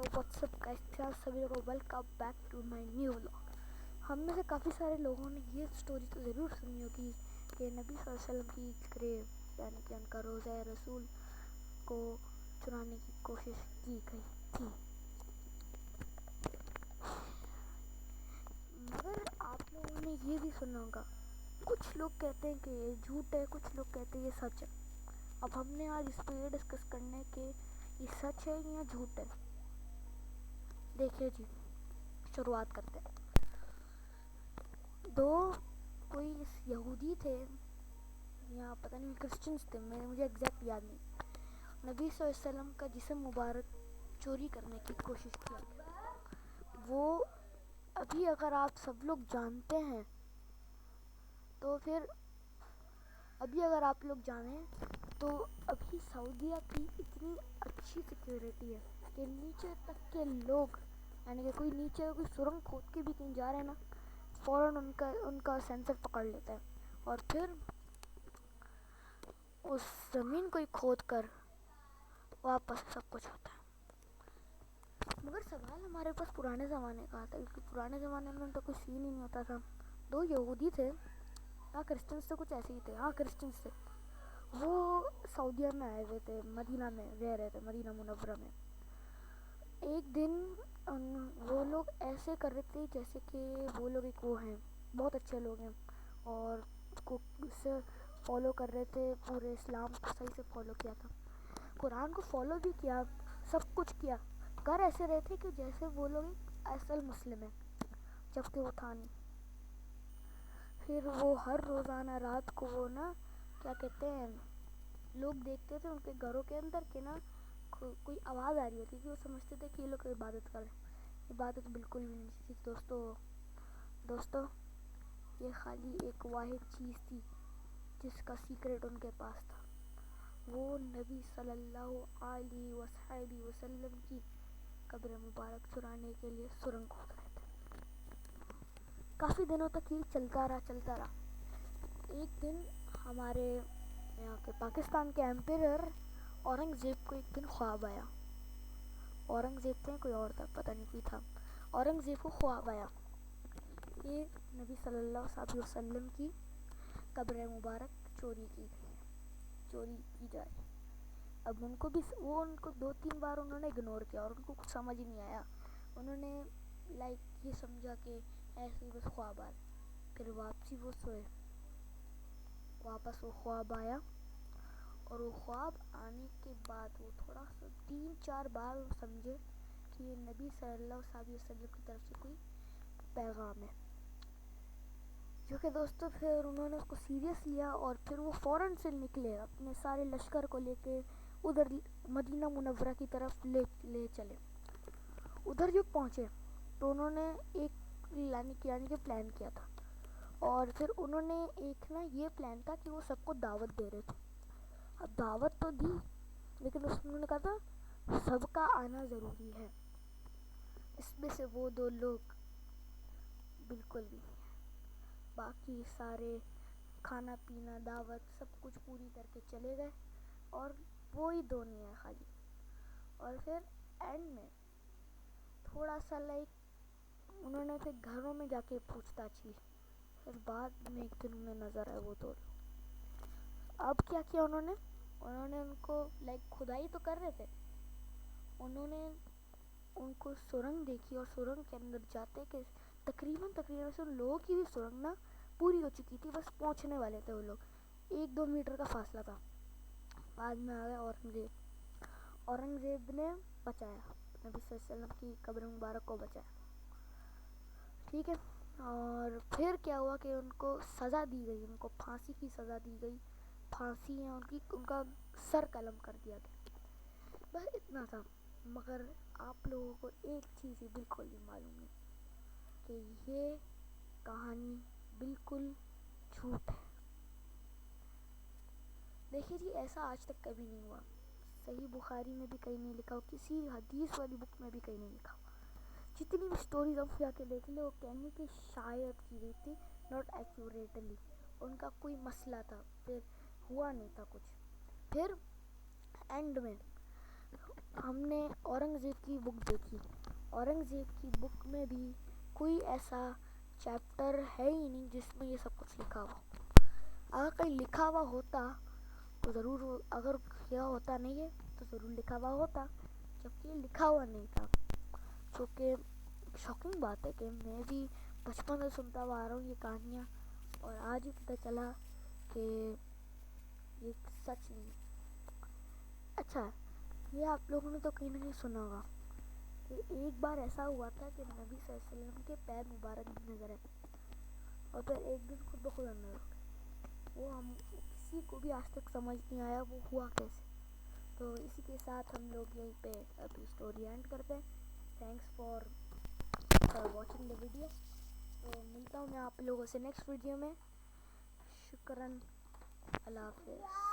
Hello what's up guys, सभी लोगों को welcome back to my new vlog. हम में से काफ़ी सारे लोगों ने ये स्टोरी तो ज़रूर सुनी होगी कि नबी सल्लल्लाहु अलैहि वसल्लम की ग्रेव यानी कि उनका रोज़ा रसूल को चुराने की कोशिश की गई थी। मगर आप लोगों ने ये भी सुना होगा, कुछ लोग कहते हैं कि ये झूठ है, कुछ लोग कहते हैं ये सच है। अब हमने आज इस पर ये डिस्कस करने के ये सच है या झूठ है। देखिए जी, शुरुआत करते हैं। कोई यहूदी थे या पता नहीं क्रिश्चियंस थे, मुझे एग्जैक्ट याद नहीं। नबी सल्लल्लाहु अलैहि वसल्लम का जिस्म मुबारक चोरी करने की कोशिश किया। वो अभी अगर आप सब लोग जानते हैं तो फिर अभी अगर आप लोग जानें तो अभी सऊदीया की इतनी अच्छी सिक्योरिटी है कि नीचे तक के लोग, यानी कि कोई नीचे कोई सुरंग खोद के भी कहीं जा रहे हैं ना, फ़ौरन उनका सेंसर पकड़ लेता है और फिर उस ज़मीन को ही खोद कर वापस सब कुछ होता है। मगर सवाल हमारे पास पुराने ज़माने का आता है, क्योंकि पुराने ज़माने में तो कोई सीन ही नहीं होता था। दो यहूदी थे या क्रिश्चियंस थे, कुछ ऐसे ही थे, हाँ क्रिश्चियंस थे। वो सऊदीया में आए हुए थे, मदीना में रह रहे थे, मदीना मुनव्वरा में। एक दिन वो लोग ऐसे कर रहे थे जैसे कि वो लोग एक वो हैं, बहुत अच्छे लोग हैं और उसको उससे फॉलो कर रहे थे, पूरे इस्लाम को सही से फॉलो किया था, कुरान को फॉलो भी किया, सब कुछ किया। कर ऐसे रहे थे कि जैसे वो लोग एक असल मुस्लिम है, जबकि वो था नहीं। फिर वो हर रोज़ाना रात को वो ना क्या कहते हैं, लोग देखते थे उनके घरों के अंदर कि ना कोई आवाज़ आ रही होती थी। वो समझते थे कि ये लोग इबादत कर रहे हैं। इबादत बिल्कुल भी नहीं थी दोस्तों, ये खाली एक वाहिद चीज़ थी जिसका सीक्रेट उनके पास था। वो नबी सल्लल्लाहु अलैहि वसल्लम की कब्र मुबारक चुराने के लिए सुरंग खोद रहे थे। काफ़ी दिनों तक ये चलता रहा। एक दिन हमारे यहाँ के पाकिस्तान के एम्परर औरंगज़ेब को एक दिन ख्वाब आया। औरंगज़ेब थे कोई और था, पता नहीं कोई था। औरंगज़ेब को ख्वाब आया कि नबी सल्लल्लाहु अलैहि वसल्लम की कब्र मुबारक चोरी की जाए। अब उनको 2-3 बार उन्होंने इग्नोर किया और उनको कुछ समझ ही नहीं आया। उन्होंने ये समझा कि ऐसे ही बस ख्वाब आ रहा। फिर वो सोए, वापस वो ख्वाब आया और वो ख्वाब आने के बाद वो थोड़ा सा 3-4 बार वो समझे कि ये नबी सल्लल्लाहु अलैहि वसल्लम की तरफ से कोई पैगाम है। जो कि दोस्तों फिर उन्होंने उसको सीरियस लिया और फिर वो फ़ौरन से निकले, अपने सारे लश्कर को लेके उधर मदीना मुनव्वरा की तरफ ले चले। उधर जो पहुँचे तो उन्होंने एक यानी कि प्लान किया था, और फिर उन्होंने एक ना ये प्लान था कि वो सबको दावत दे रहे थे। अब दावत तो दी, लेकिन उसमें उन्होंने कहा था सबका आना ज़रूरी है। इसमें से वो 2 लोग बिल्कुल भी नहीं है। बाकी सारे खाना पीना दावत सब कुछ पूरी करके चले गए और वो ही 2 नहीं है खाली। और फिर एंड में थोड़ा सा उन्होंने फिर घरों में जाके पूछताछ की। फिर बाद में एक दिन उन्हें नज़र आए वो 2 लोग। अब क्या किया उन्होंने उनको खुदाई तो कर रहे थे, उन्होंने उनको सुरंग देखी और सुरंग के अंदर जाते कि तकरीबन से उन लोगों की भी सुरंग ना पूरी हो चुकी थी, बस पहुंचने वाले थे वो लोग। 1-2 मीटर का फासला था। बाद में आ गया औरंगज़ेब ने बचाया, नबी सल्लल्लाहु अलैहि वसल्लम की कब्र मुबारक को बचाया। ठीक है, और फिर क्या हुआ कि उनको सज़ा दी गई, उनको फांसी की सज़ा दी गई। फांसी है उनका सर कलम कर दिया गया। बस इतना था। मगर आप लोगों को एक चीज़ बिल्कुल नहीं मालूम है कि ये कहानी बिल्कुल झूठ है। देखिए जी, ऐसा आज तक कभी नहीं हुआ। सही बुखारी में भी कहीं नहीं लिखा, और किसी हदीस वाली बुक में भी कहीं नहीं लिखा। जितनी भी स्टोरीज आप जाके देख लो, वो कहेंगे कि शायद की गई थी, नॉट एक्यूरेटली। उनका कोई मसला था, फिर हुआ नहीं था कुछ। फिर एंड में ہم نے اورنگزیب کی بک دیکھی. اورنگزیب کی بک میں بھی کوئی ایسا چیپٹر ہے ہی نہیں جس میں یہ سب کچھ لکھا ہوا. اگر کہیں لکھا ہوا ہوتا تو ضرور, اگر کیا ہوتا نہیں ہے تو ضرور لکھا ہوا ہوتا, جبکہ یہ لکھا ہوا نہیں تھا. جو کہ شاکنگ بات ہے کہ میں بھی بچپن سے سنتا ہوا آ رہا ہوں یہ کہانیاں, اور آج ہی پتہ چلا کہ یہ سچ نہیں. اچھا, یہ آپ لوگوں نے تو کہیں نہ کہیں سنا ہوگا کہ ایک بار ایسا ہوا تھا کہ نبی صلی اللہ علیہ وسلم کے پیر مبارک نظر آئے اور پھر ایک دن خود بخود اندر ہو گئے. وہ ہم کسی کو بھی آج تک سمجھ نہیں آیا وہ ہوا کیسے. تو اسی کے ساتھ ہم لوگ یہیں پہ ابھی اسٹوری اینڈ کرتے ہیں. Thanks for watching the video. تو ملتا ہوں میں آپ لوگوں سے نیکسٹ ویڈیو میں. شکراً. اللہ حافظ.